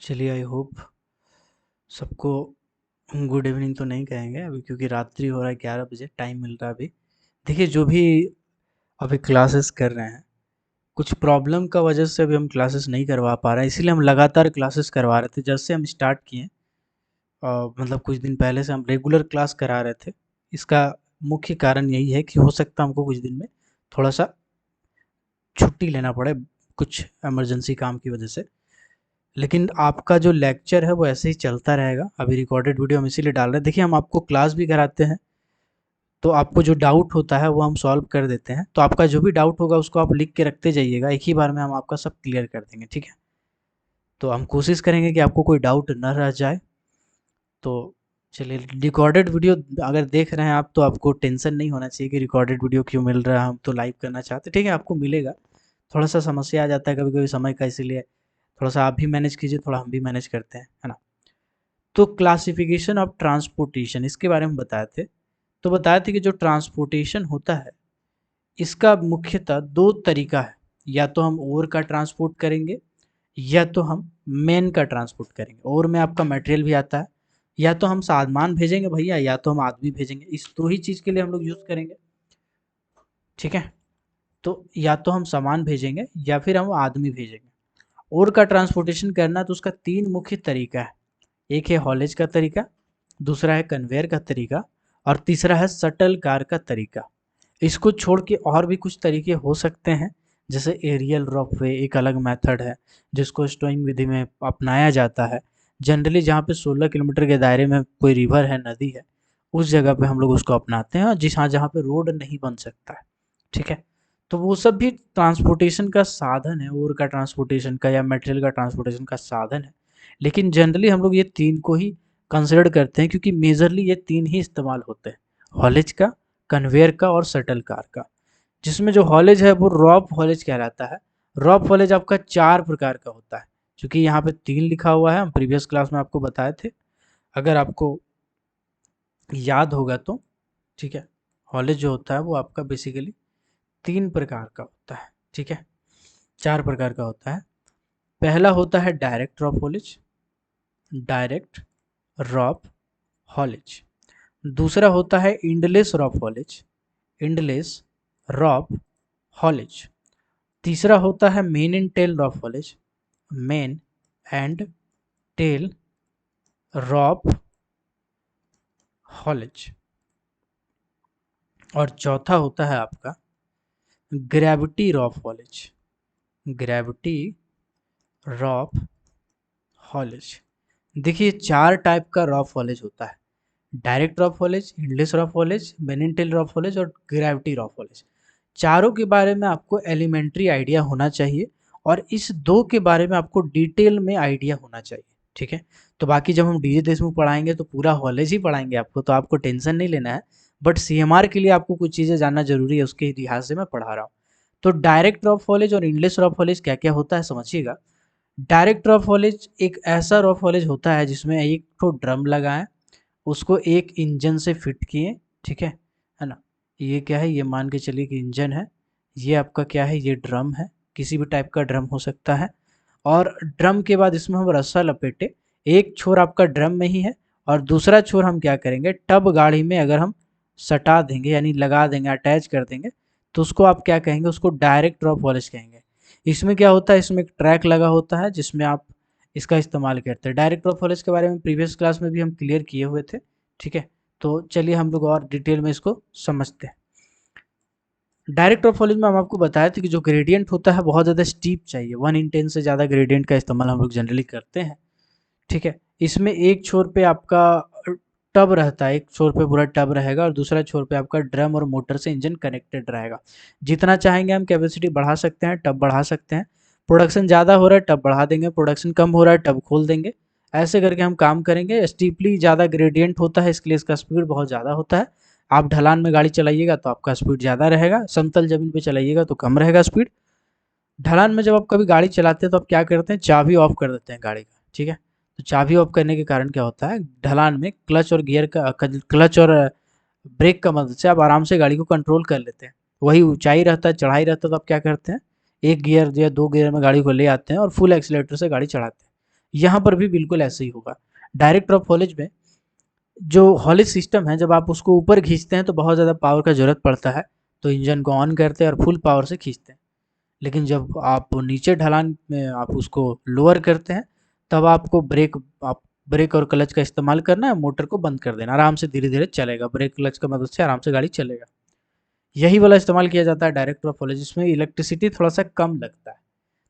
चलिए, I hope सबको good evening तो नहीं कहेंगे अभी, क्योंकि रात्रि हो रहा है, 11 बजे टाइम मिल रहा है अभी। देखिए, जो भी अभी क्लासेस कर रहे हैं, कुछ प्रॉब्लम का वजह से अभी हम क्लासेस नहीं करवा पा रहे हैं, इसीलिए हम लगातार क्लासेस करवा रहे थे। जब से हम स्टार्ट किए मतलब कुछ दिन पहले से हम रेगुलर क्लास करा रहे थे। इसका मुख्य कारण यही है कि हो सकता है हमको कुछ दिन में थोड़ा सा छुट्टी लेना पड़े, कुछ इमरजेंसी काम की वजह से। लेकिन आपका जो लेक्चर है वो ऐसे ही चलता रहेगा। अभी रिकॉर्डेड वीडियो हम इसीलिए डाल रहे हैं। देखिए, हम आपको क्लास भी कराते हैं, तो आपको जो डाउट होता है वो हम सॉल्व कर देते हैं। तो आपका जो भी डाउट होगा उसको आप लिख के रखते जाइएगा, एक ही बार में हम आपका सब क्लियर कर देंगे, ठीक है। तो हम कोशिश करेंगे कि आपको कोई डाउट न रह जाए। तो चलिए, रिकॉर्डेड वीडियो अगर देख रहे हैं आप, तो आपको टेंशन नहीं होना चाहिए कि रिकॉर्डेड वीडियो क्यों मिल रहा है, हम तो लाइव करना चाहते हैं। ठीक है, आपको मिलेगा। थोड़ा सा समस्या आ जाता है कभी कभी समय का, इसीलिए थोड़ा सा आप भी मैनेज कीजिए, थोड़ा हम भी मैनेज करते हैं, है ना। तो क्लासिफिकेशन ऑफ ट्रांसपोर्टेशन, इसके बारे में बताए थे। तो बताए थे कि जो ट्रांसपोर्टेशन होता है, इसका मुख्यतः दो तरीका है। या तो हम ओर का ट्रांसपोर्ट करेंगे, या तो हम मेन का ट्रांसपोर्ट करेंगे। ओर में आपका मटेरियल भी आता है। या तो हम सामान भेजेंगे भैया, या तो हम आदमी भेजेंगे। इस दो ही चीज़ के लिए हम लोग यूज़ करेंगे, ठीक है। तो या तो हम सामान भेजेंगे या फिर हम आदमी भेजेंगे। ओर का ट्रांसपोर्टेशन करना तो उसका तीन मुख्य तरीका है। एक है हॉलेज का तरीका, दूसरा है कन्वेयर का तरीका, और तीसरा है शटल कार का तरीका। इसको छोड़ के और भी कुछ तरीके हो सकते हैं, जैसे एरियल रॉपवे एक अलग मेथड है, जिसको स्टोइंग विधि में अपनाया जाता है। जनरली जहाँ पे 16 किलोमीटर के दायरे में कोई रिवर है, नदी है, उस जगह पे हम लोग उसको अपनाते हैं, और जहाँ पे रोड नहीं बन सकता है, ठीक है। तो वो सब भी ट्रांसपोर्टेशन का साधन है, ओर का ट्रांसपोर्टेशन का या मटेरियल का ट्रांसपोर्टेशन का साधन है। लेकिन जनरली हम लोग ये तीन को ही कंसिडर करते हैं, क्योंकि मेजरली ये तीन ही इस्तेमाल होते हैं, हॉलेज का, कन्वेयर का और शटल कार का। जिसमें जो हॉलेज है वो रॉप हॉलेज कहलाता है। रॉप हॉलेज आपका चार प्रकार का होता है, क्योंकि यहाँ पे तीन लिखा हुआ है, हम प्रीवियस क्लास में आपको बताए थे, अगर आपको याद होगा तो, ठीक है। हॉलेज जो होता है वो आपका बेसिकली तीन प्रकार का होता है, ठीक है, चार प्रकार का होता है। पहला होता है direct rope haulage, direct rope haulage. दूसरा होता है endless rope haulage, endless rope haulage. तीसरा होता है main and tail rope haulage, main and tail rope haulage. और चौथा होता है आपका gravity rope haulage, gravity rope haulage. देखिए, चार टाइप का रॉप हॉलेज होता है। Direct rope haulage, endless rope haulage, main and tail rope haulage और ग्रेविटी रॉप हॉलेज। चारों के बारे में आपको एलिमेंट्री आइडिया होना चाहिए, और इस दो के बारे में आपको डिटेल में आइडिया होना चाहिए, ठीक है। तो बाकी जब हम डीजे देशमुख पढ़ाएंगे तो पूरा हॉलेज ही पढ़ाएंगे आपको, तो आपको टेंशन नहीं लेना है। बट सीएमआर के लिए आपको कुछ चीज़ें जानना जरूरी है, उसके लिहाज से मैं पढ़ा रहा हूँ। तो डायरेक्ट रॉप हॉलेज और इंडलेस रॉप हॉलेज क्या क्या होता है समझिएगा। डायरेक्ट रॉप हॉलेज एक ऐसा रॉप हॉलेज होता है जिसमें एक तो ड्रम लगाएं, उसको एक इंजन से फिट किए, ठीक है ना। ये क्या है, ये मान के चलिए कि इंजन है, ये आपका क्या है, ये ड्रम है, किसी भी टाइप का ड्रम हो सकता है। और ड्रम के बाद इसमें हम रस्सा लपेटे, एक छोर आपका ड्रम में ही है, और दूसरा छोर हम क्या करेंगे, टब गाड़ी में अगर हम सटा देंगे, यानी लगा देंगे, अटैच कर देंगे, तो उसको आप क्या कहेंगे, उसको डायरेक्ट ड्रॉप वॉलेज कहेंगे। इसमें क्या होता है, इसमें एक ट्रैक लगा होता है जिसमें आप इसका इस्तेमाल करते हैं। डायरेक्ट ड्रॉप वॉलेज के बारे में प्रीवियस क्लास में भी हम क्लियर किए हुए थे, ठीक है। तो चलिए हम लोग और डिटेल में इसको समझते हैं। डायरेक्ट ड्रॉप फॉलोइंग में हम आपको बताया था कि जो ग्रेडियंट होता है बहुत ज़्यादा स्टीप चाहिए, 1/10 से ज़्यादा ग्रेडियंट का इस्तेमाल हम लोग जनरली करते हैं, ठीक है। इसमें एक छोर पे आपका टब रहता है, एक छोर पे पूरा टब रहेगा, और दूसरा छोर पे आपका ड्रम और मोटर से इंजन कनेक्टेड रहेगा। जितना चाहेंगे हम कैपेसिटी बढ़ा सकते हैं, टब बढ़ा सकते हैं। प्रोडक्शन ज़्यादा हो रहा है टब बढ़ा देंगे, प्रोडक्शन कम हो रहा है टब खोल देंगे। ऐसे करके हम काम करेंगे। स्टीपली ज़्यादा ग्रेडियंट होता है, इसके लिए इसका स्पीड बहुत ज़्यादा होता है। आप ढलान में गाड़ी चलाइएगा तो आपका स्पीड ज़्यादा रहेगा, समतल जमीन पे चलाइएगा तो कम रहेगा स्पीड। ढलान में जब आप कभी गाड़ी चलाते हैं तो आप क्या करते हैं, चाबी ऑफ कर देते हैं गाड़ी का, ठीक है। तो चाबी ऑफ करने के कारण क्या होता है, ढलान में क्लच और गियर का क्लच और ब्रेक का मदद से आप आराम से गाड़ी को कंट्रोल कर लेते हैं। वही ऊंचाई रहता है, चढ़ाई रहता है, तो आप क्या करते हैं, एक गियर या दो गियर में गाड़ी को ले आते हैं और फुल एक्सीलेटर से गाड़ी चढ़ाते हैं। यहाँ पर भी बिल्कुल ऐसे ही होगा। डायरेक्ट ड्रॉप हॉलेज में जो हॉलेज सिस्टम है, जब आप उसको ऊपर खींचते हैं तो बहुत ज़्यादा पावर का ज़रूरत पड़ता है, तो इंजन को ऑन करते हैं और फुल पावर से खींचते हैं। लेकिन जब आप नीचे ढलान में आप उसको लोअर करते हैं, तब आपको ब्रेक और क्लच का इस्तेमाल करना है, मोटर को बंद कर देना, आराम से धीरे धीरे चलेगा, ब्रेक क्लच की मदद से आराम से गाड़ी चलेगा। यही वाला इस्तेमाल किया जाता है डायरेक्ट ड्रॉप हॉलेज, जिसमें इलेक्ट्रिसिटी थोड़ा सा कम लगता है।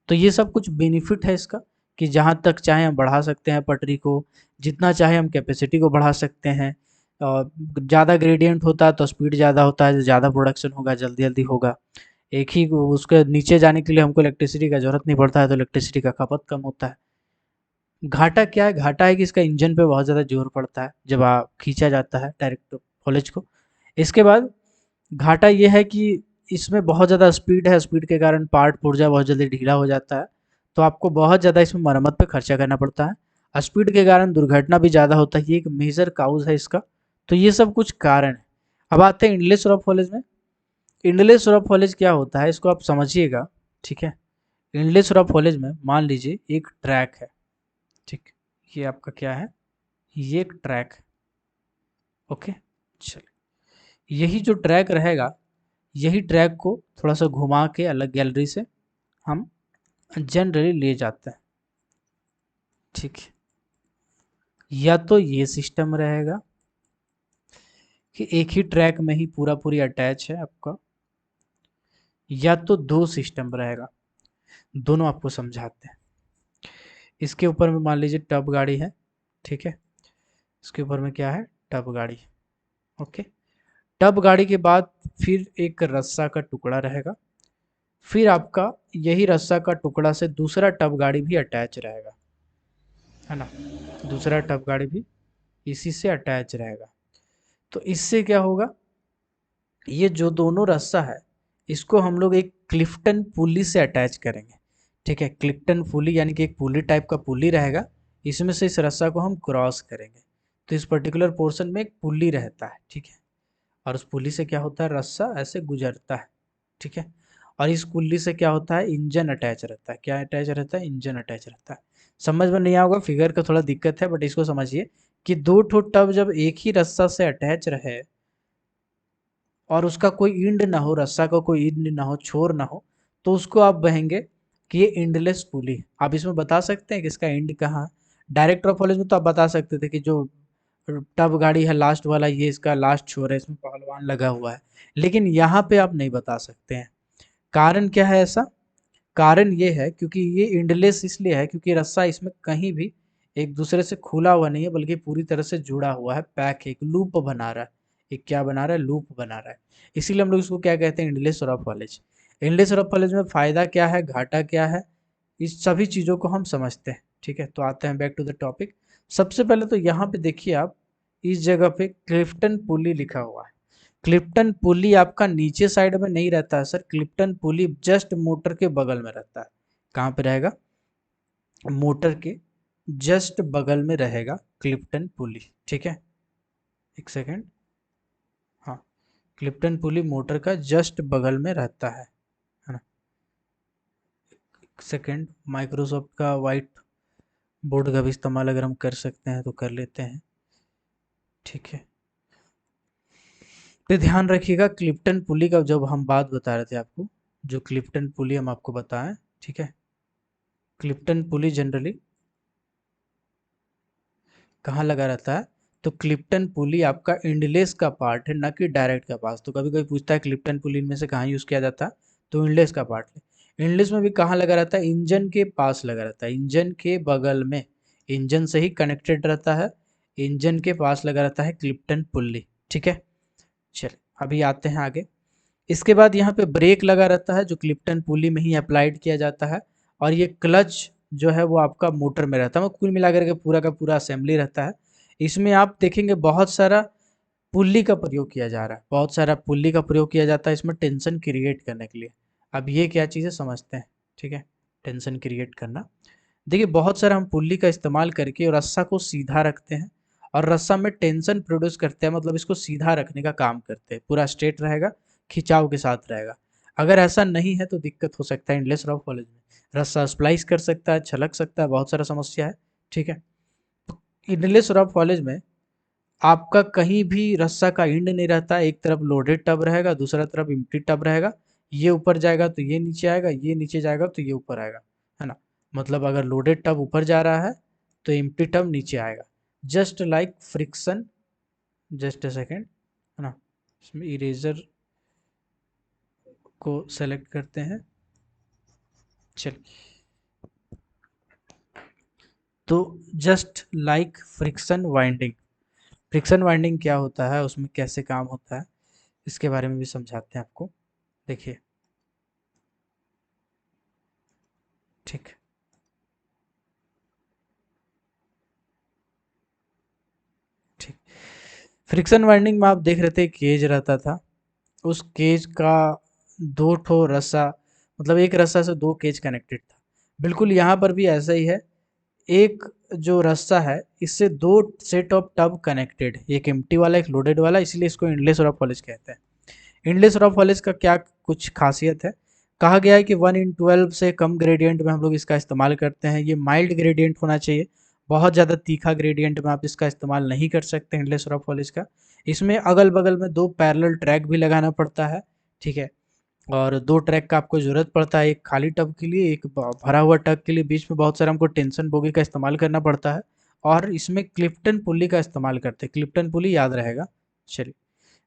तो ये सब कुछ बेनिफिट है इसका, कि जहाँ तक चाहे हम बढ़ा सकते हैं पटरी को, जितना चाहे हम कैपेसिटी को बढ़ा सकते हैं। ज़्यादा ग्रेडियंट होता है तो स्पीड ज़्यादा होता है, ज़्यादा प्रोडक्शन होगा, जल्दी जल्दी होगा। एक ही उसके नीचे जाने के लिए हमको इलेक्ट्रिसिटी का ज़रूरत नहीं पड़ता है, तो इलेक्ट्रिसिटी का खपत कम होता है। घाटा क्या है? घाटा है कि इसका इंजन पे बहुत ज़्यादा जोर पड़ता है जब आप खींचा जाता है डायरेक्ट हॉलेज को। इसके बाद घाटा ये है कि इसमें बहुत ज़्यादा स्पीड है, स्पीड के कारण पार्ट पुर्जा बहुत जल्दी ढीला हो जाता है, तो आपको बहुत ज़्यादा इसमें मरम्मत पे खर्चा करना पड़ता है। स्पीड के कारण दुर्घटना भी ज़्यादा होता है, ये एक मेजर काउज़ है इसका। तो ये सब कुछ कारण है। अब आते हैं इंडलेस रॉक कॉलेज में। इंडलेस रॉक कॉलेज क्या होता है, इसको आप समझिएगा, ठीक है। इंडलेस रॉक कॉलेज में मान लीजिए एक ट्रैक है, ठीक। ये आपका क्या है? ये एक ट्रैक है, ओके। चलिए, यही जो ट्रैक रहेगा, यही ट्रैक को थोड़ा सा घुमा के अलग गैलरी से हम जनरली ले जाते हैं, ठीक है। या तो ये सिस्टम रहेगा कि एक ही ट्रैक में ही पूरा पूरी अटैच है आपका, या तो दो सिस्टम रहेगा। दोनों आपको समझाते हैं। इसके ऊपर में मान लीजिए टब गाड़ी है, ठीक है। इसके ऊपर में क्या है? टब गाड़ी, ओके। टब गाड़ी के बाद फिर एक रस्सा का टुकड़ा रहेगा, फिर आपका यही रस्सा का टुकड़ा से दूसरा टब गाड़ी भी अटैच रहेगा, है ना। दूसरा टब गाड़ी भी इसी से अटैच रहेगा। तो इससे क्या होगा, ये जो दोनों रस्सा है, इसको हम लोग एक क्लिफ्टन पुली से अटैच करेंगे, ठीक है। क्लिफ्टन पुली यानी कि एक पुली टाइप का पुली रहेगा, इसमें से इस रस्सा को हम क्रॉस करेंगे। तो इस पर्टिकुलर पोर्शन में एक पुली रहता है, ठीक है। और उस पुली से क्या होता है, रस्सा ऐसे गुजरता है, ठीक है। और इस पुली से क्या होता है, इंजन अटैच रहता है। क्या अटैच रहता है? इंजन अटैच रहता है। समझ में नहीं आएगा, फिगर का थोड़ा दिक्कत है, बट इसको समझिए कि दो ठो टब जब एक ही रस्सा से अटैच रहे और उसका कोई इंड ना हो, रस्सा का कोई इंड ना हो, छोर ना हो, तो उसको आप कहेंगे कि ये इंडलेस पुली। आप इसमें बता सकते हैं कि इसका इंड कहाँ है? डायरेक्ट ड्रॉप कॉलेज में तो आप बता सकते थे कि जो टब गाड़ी है लास्ट वाला, ये इसका लास्ट छोर है, इसमें पहलवान लगा हुआ है। लेकिन यहाँ पे आप नहीं बता सकते हैं। कारण क्या है ऐसा? कारण ये है क्योंकि ये इंडलेस इसलिए है क्योंकि रस्सा इसमें कहीं भी एक दूसरे से खुला हुआ नहीं है, बल्कि पूरी तरह से जुड़ा हुआ है, पैक है, एक लूप बना रहा है। एक क्या बना रहा है? लूप बना रहा है। इसीलिए हम लोग इसको क्या कहते हैं? Endless rough college. Endless rough college में फायदा क्या है, घाटा क्या है, इस सभी चीज़ों को हम समझते हैं, ठीक है। तो आते हैं बैक टू द टॉपिक। सबसे पहले तो यहाँ पे देखिए आप, इस जगह पे क्लिफ्टन पुली लिखा हुआ है। क्लिफ्टन पुली आपका नीचे साइड में नहीं रहता है सर, क्लिफ्टन पुली जस्ट मोटर के बगल में रहता है। कहाँ पे रहेगा? मोटर के जस्ट बगल में रहेगा क्लिफ्टन पुली, ठीक है। एक सेकेंड, हाँ, क्लिफ्टन पुली मोटर का जस्ट बगल में रहता है ना। एक सेकेंड, माइक्रोसॉफ्ट का वाइट बोर्ड का भी इस्तेमाल अगर हम कर सकते हैं तो कर लेते हैं, ठीक है। तो ध्यान रखिएगा, क्लिफ्टन पुली का जब हम बात बता रहे थे आपको, जो क्लिफ्टन पुली हम आपको बताएं, ठीक है। क्लिफ्टन पुली जनरली कहाँ लगा रहता है? तो क्लिफ्टन पुली आपका इंडलेस का पार्ट है, ना कि डायरेक्ट का पास। तो कभी कोई पूछता है क्लिफ्टन पुली इनमें से कहाँ यूज़ किया जाता है, तो इंडलेस का पार्ट है। इंडलेस में भी कहाँ लगा रहता है? इंजन के पास लगा रहता है, इंजन के बगल में, इंजन से ही कनेक्टेड रहता है, इंजन के पास लगा रहता है क्लिफ्टन पुली, ठीक है। चलिए अभी आते हैं आगे। इसके बाद यहाँ पे ब्रेक लगा रहता है, जो क्लिफ्टन पुली में ही अप्लाइड किया जाता है। और ये क्लच जो है वो आपका मोटर में रहता है, मतलब कुल मिलाकर के पूरा का पूरा असेंबली रहता है। इसमें आप देखेंगे बहुत सारा पुल्ली का प्रयोग किया जा रहा है, बहुत सारा पुल्ली का प्रयोग किया जाता है इसमें टेंशन क्रिएट करने के लिए। अब ये क्या चीज़ें समझते हैं, ठीक है। टेंशन क्रिएट करना, देखिए बहुत सारा हम पुल्ली का इस्तेमाल करके और रस्सा को सीधा रखते हैं, और रस्सा में टेंशन प्रोड्यूस करते हैं, मतलब इसको सीधा रखने का काम करते हैं, पूरा स्ट्रेट रहेगा, खिंचाव के साथ रहेगा। अगर ऐसा नहीं है तो दिक्कत हो सकता है इंडलेस रॉक कॉलेज में, रस्सा स्प्लाइस कर सकता है, छलक सकता है, बहुत सारा समस्या है। ठीक है। इनलेस रॉक फॉलेज में आपका कहीं भी रस्सा का एंड नहीं रहता, एक तरफ लोडेड टब रहेगा, दूसरा तरफ एम्प्टी टब रहेगा। ये ऊपर जाएगा तो ये नीचे आएगा, ये नीचे जाएगा तो ये ऊपर आएगा, है ना। मतलब अगर लोडेड टब ऊपर जा रहा है तो एम्प्टी टब नीचे आएगा, just like friction. Just a second, है ना। इसमें इरेजर को सेलेक्ट करते हैं। चलिए, तो just like friction winding. Friction winding क्या होता है, उसमें कैसे काम होता है, इसके बारे में भी समझाते हैं आपको। देखिए, ठीक। ठीक। फ्रिक्शन वाइंडिंग में आप देख रहे थे केज रहता था, उस केज का दो ठो रस्सा, मतलब एक रस्सा से दो केज कनेक्टेड था। बिल्कुल यहाँ पर भी ऐसा ही है। एक जो रस्सा है, इससे दो सेट ऑफ टब कनेक्टेड, एक एम्प्टी वाला एक लोडेड वाला, इसलिए इसको इंडलेस रॉक पॉलिश कहते हैं। इंडलेस रॉक पॉलिश का क्या कुछ खासियत है, कहा गया है कि 1/12 से कम ग्रेडियंट में हम लोग इसका इस्तेमाल करते हैं। ये माइल्ड ग्रेडियंट होना चाहिए, बहुत ज़्यादा तीखा ग्रेडियंट में आप इसका इस्तेमाल नहीं कर सकते इंडलेस रॉक पॉलिश का। इसमें अगल बगल में दो पैरेलल ट्रैक भी लगाना पड़ता है, ठीक है। और दो ट्रैक का आपको ज़रूरत पड़ता है, एक खाली टब के लिए, एक भरा हुआ टब के लिए। बीच में बहुत सारा हमको टेंशन बोगी का इस्तेमाल करना पड़ता है। और इसमें क्लिफ्टन पुली का इस्तेमाल करते हैं, क्लिफ्टन पुली याद रहेगा। चलिए,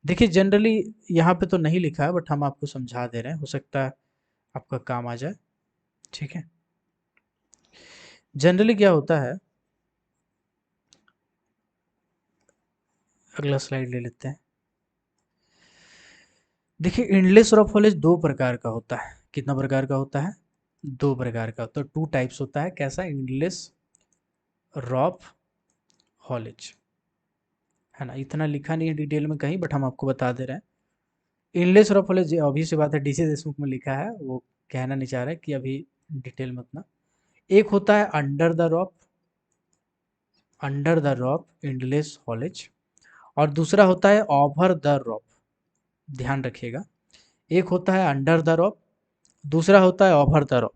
देखिए जनरली यहाँ पे तो नहीं लिखा है, बट हम आपको समझा दे रहे हैं, हो सकता है आपका काम आ जाए, ठीक है। जनरली क्या होता है, अगला स्लाइड ले लेते हैं। देखिए, इंडलेस रॉक फॉलेज दो प्रकार का होता है। कितना प्रकार का होता है? दो प्रकार का। तो टू टाइप्स होता है। कैसा? इंडलेस रॉक हॉलेज, है ना। इतना लिखा नहीं है डिटेल में कहीं, बट हम आपको बता दे रहे हैं। इनलेस रॉक हॉलेज अभी से बात है, डीसी देशमुख में लिखा है, वो कहना नहीं चाह रहा है कि अभी डिटेल में उतना। एक होता है under the rock, under the rock endless haulage, और दूसरा होता है ओवर द रॉक। ध्यान रखिएगा, एक होता है अंडर द रॉक, दूसरा होता है over the rock.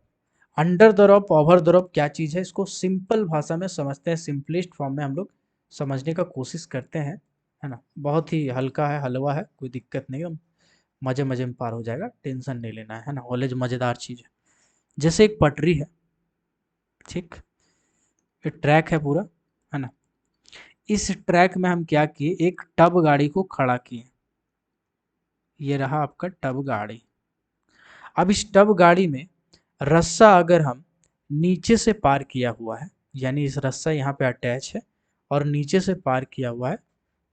Under the rock, over the rock क्या चीज़ है, इसको सिंपल भाषा में समझते हैं, सिंपलिस्ट फॉर्म में हम लोग समझने का कोशिश करते हैं, है ना। बहुत ही हल्का है, हलवा है, कोई दिक्कत नहीं है, मजे मजे में पार हो जाएगा, टेंशन नहीं लेना है ना। कॉलेज मज़ेदार चीज़ है। जैसे एक पटरी है, ठीक, एक ट्रैक है पूरा, है ना। इस ट्रैक में हम क्या किए, एक टब गाड़ी को खड़ा किए। ये रहा आपका टब गाड़ी। अब इस टब गाड़ी में रस्सा अगर हम नीचे से पार किया हुआ है, यानी इस रस्सा यहाँ पे अटैच है और नीचे से पार किया हुआ है,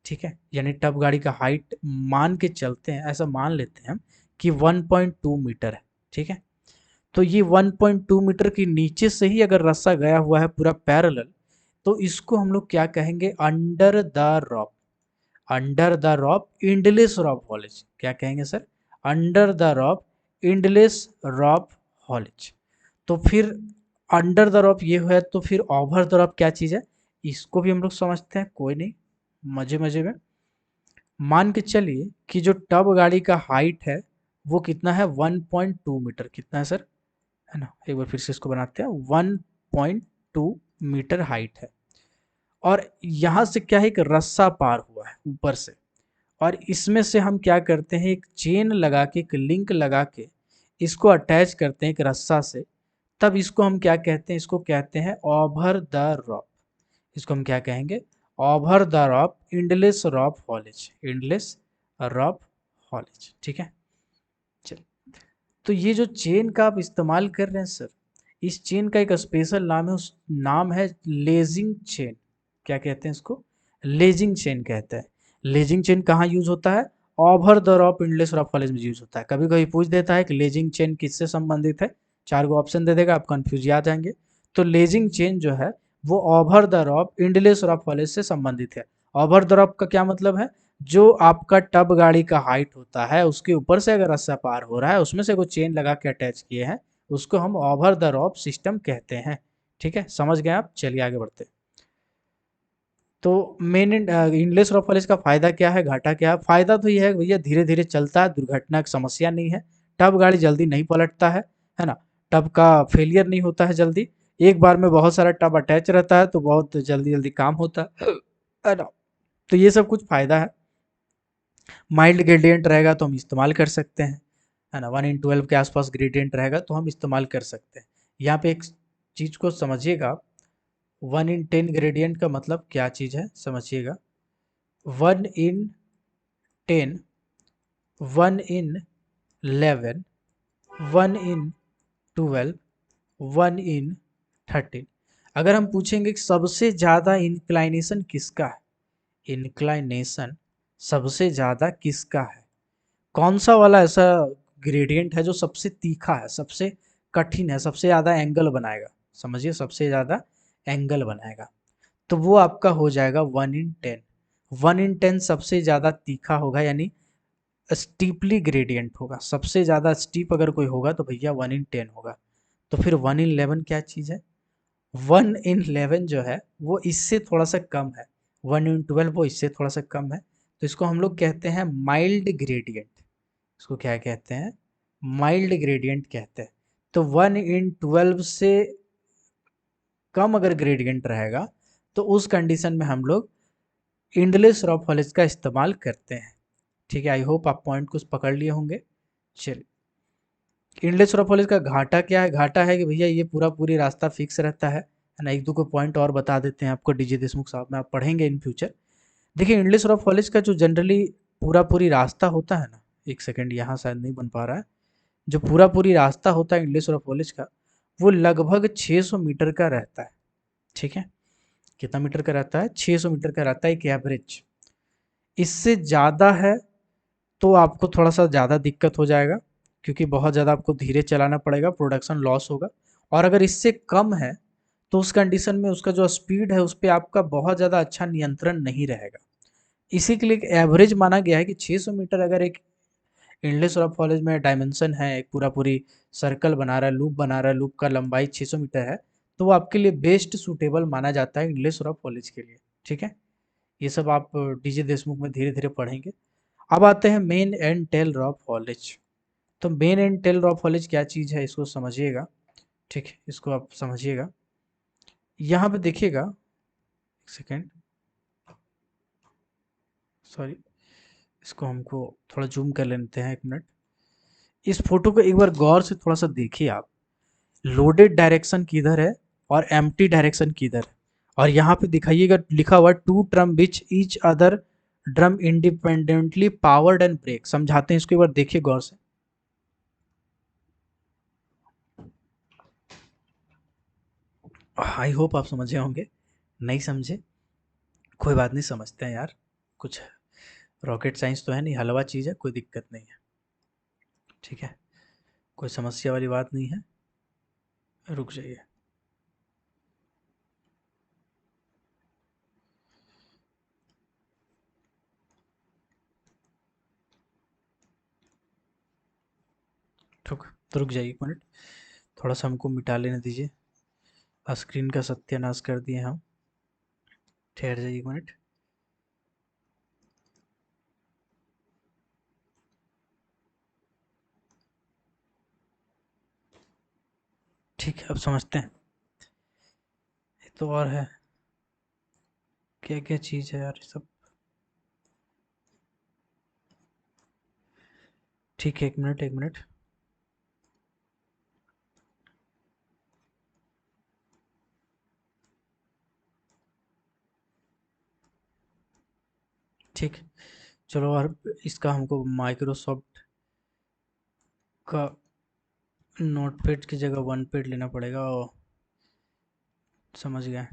ठीक है। यानी टब गाड़ी का हाइट मान के चलते हैं, ऐसा मान लेते हैं हम कि 1.2 मीटर है, ठीक है। तो ये 1.2 मीटर के नीचे से ही अगर रस्सा गया हुआ है पूरा पैरेलल, तो इसको हम लोग क्या कहेंगे, under the rock. Under the rock endless rock haulage, क्या कहेंगे sir? Under the rock endless rock haulage. तो फिर अंडर द रॉक ये है, तो फिर ओवर द रॉक क्या चीज़ है, इसको भी हम लोग समझते हैं, कोई नहीं, मजे मजे में। मान के चलिए कि जो टब गाड़ी का हाइट है वो कितना है, 1.2 मीटर। कितना है सर, है ना। एक बार फिर से इसको बनाते हैं, 1.2 मीटर हाइट है। और यहाँ से क्या है, एक रस्सा पार हुआ है ऊपर से, और इसमें से हम क्या करते हैं, एक चेन लगा के, एक लिंक लगा के इसको अटैच करते हैं एक रस्सा से। तब इसको हम क्या कहते हैं, इसको कहते हैं ओवर द रॉक। इसको हम क्या कहेंगे, over the rock endless rock haulage, endless rock haulage, ठीक है। चलिए, तो ये जो चेन का आप इस्तेमाल कर रहे हैं सर, इस चेन का एक स्पेशल नाम है, उस नाम है लेजिंग चेन। क्या कहते हैं इसको? लेजिंग चेन कहते हैं। लेजिंग चेन कहाँ यूज होता है? Over the rope endless rope haulage में यूज होता है। कभी कभी पूछ देता है कि लेजिंग चेन किससे संबंधित है, चार गो ऑप्शन दे देगा, आप कंफ्यूज आ जाएंगे। तो लेजिंग चेन जो है वो over the rope endless rope haulage से संबंधित है। ओवर द रॉप का क्या मतलब है, जो आपका टब गाड़ी का हाइट होता है उसके ऊपर से अगर रस्सा पार हो रहा है, उसमें से कोई चेन लगा के अटैच किए हैं, उसको हम ओवर द रॉप सिस्टम कहते हैं, ठीक है। समझ गए आप? चलिए आगे बढ़ते हैं। तो मेन इंडलेस रॉक कॉलेज का फायदा क्या है, घाटा क्या है? फायदा तो यह है भैया, धीरे धीरे चलता है, दुर्घटना की समस्या नहीं है, टब गाड़ी जल्दी नहीं पलटता है ना। टब का फेलियर नहीं होता है जल्दी, एक बार में बहुत सारा टब अटैच रहता है तो बहुत जल्दी जल्दी काम होता है ना। तो ये सब कुछ फायदा है। माइल्ड ग्रेडियंट रहेगा तो हम इस्तेमाल कर सकते हैं, है ना। 1/12 के आसपास ग्रेडियंट रहेगा तो हम इस्तेमाल कर सकते हैं। यहाँ पे एक चीज को समझिएगा, 1/10 ग्रेडियंट का मतलब क्या चीज है समझिएगा। 1/10, 1/11, 1/12, 1/13। अगर हम पूछेंगे कि सबसे ज्यादा इंक्लाइनेशन किसका है, इंक्लाइनेशन सबसे ज्यादा किसका है, कौन सा वाला ऐसा ग्रेडियंट है जो सबसे तीखा है, सबसे कठिन है, सबसे ज्यादा एंगल बनाएगा, समझिए सबसे ज्यादा एंगल बनाएगा, तो वो आपका हो जाएगा 1/10। 1/10 सबसे ज्यादा तीखा होगा, यानी स्टीपली ग्रेडियंट होगा, सबसे ज्यादा स्टीप अगर कोई होगा तो भैया 1/10 होगा। तो फिर 1/11 क्या चीज है, 1/11 जो है वो इससे थोड़ा सा कम है, 1/12 वो इससे थोड़ा सा कम है, तो इसको हम लोग कहते हैं माइल्ड ग्रेडियंट। इसको क्या कहते हैं, माइल्ड ग्रेडियंट कहते हैं। तो 1/12 से कम अगर ग्रेडियंट रहेगा तो उस कंडीशन में हम लोग इंडलेस रॉफॉलिज का इस्तेमाल करते हैं। ठीक है, आई होप आप पॉइंट कुछ पकड़ लिए होंगे। चलिए, इंडलेस रॉफॉलिज का घाटा क्या है, घाटा है कि भैया ये पूरा पूरी रास्ता फिक्स रहता है ना। एक दो को पॉइंट और बता देते हैं आपको, डीजे देशमुख साहब में आप पढ़ेंगे इन फ्यूचर। देखिए इंडलेस रॉफॉलिज का जो जनरली पूरा पूरी रास्ता होता है ना, एक सेकेंड यहाँ शायद नहीं बन पा रहा है, जो पूरा पूरी रास्ता होता है इंडलेस रॉफॉलिज का, वो लगभग 600 मीटर का रहता है। ठीक है, कितना मीटर का रहता है, 600 मीटर का रहता है एक एवरेज। इससे ज़्यादा है तो आपको थोड़ा सा ज़्यादा दिक्कत हो जाएगा, क्योंकि बहुत ज़्यादा आपको धीरे चलाना पड़ेगा, प्रोडक्शन लॉस होगा। और अगर इससे कम है तो उस कंडीशन में उसका जो स्पीड है उस पर आपका बहुत ज़्यादा अच्छा नियंत्रण नहीं रहेगा। इसी के लिए एक एवरेज माना गया है कि 600 मीटर अगर एक इंडलेस रॉक कॉलेज में डायमेंशन है, एक पूरा पूरी सर्कल बना रहा है, लूप बना रहा है, लूप का लंबाई 600 मीटर है, तो वो आपके लिए बेस्ट सूटेबल माना जाता है इंडलेस रॉक कॉलेज के लिए। ठीक है, ये सब आप डीजे देशमुख में धीरे धीरे पढ़ेंगे। अब आते हैं main and tail rock college. तो main and tail rock college क्या चीज़ है इसको समझिएगा। ठीक है, इसको आप समझिएगा, यहाँ पे देखिएगा, एक सेकेंड, सॉरी, इसको हमको थोड़ा जूम कर लेते हैं, एक मिनट। इस फोटो को एक बार गौर से थोड़ा सा देखिए आप, लोडेड डायरेक्शन किधर है और एम्प्टी डायरेक्शन किधर है, और यहाँ पे दिखाइएगा लिखा हुआ two drum which each other drum independently powered and brake. समझाते हैं इसको, एक बार देखिए गौर से। आई होप आप समझे होंगे, नहीं समझे कोई बात नहीं, समझते हैं यार, कुछ रॉकेट साइंस तो है नहीं, हलवा चीज़ है, कोई दिक्कत नहीं है। ठीक है, कोई समस्या वाली बात नहीं है, रुक जाइए। रुक, तो रुक जाइए एक मिनट, थोड़ा सा हमको मिटा लेने दीजिए, स्क्रीन का सत्यानाश कर दिए हम, ठहर जाइए एक मिनट। ठीक है, अब समझते हैं, ये तो और है, क्या क्या चीज़ है यार ये सब। ठीक है, एक मिनट एक मिनट। ठीक, चलो, और इसका हमको माइक्रोसॉफ्ट का नोटपैड की जगह वन पैड लेना पड़ेगा, और समझ गए।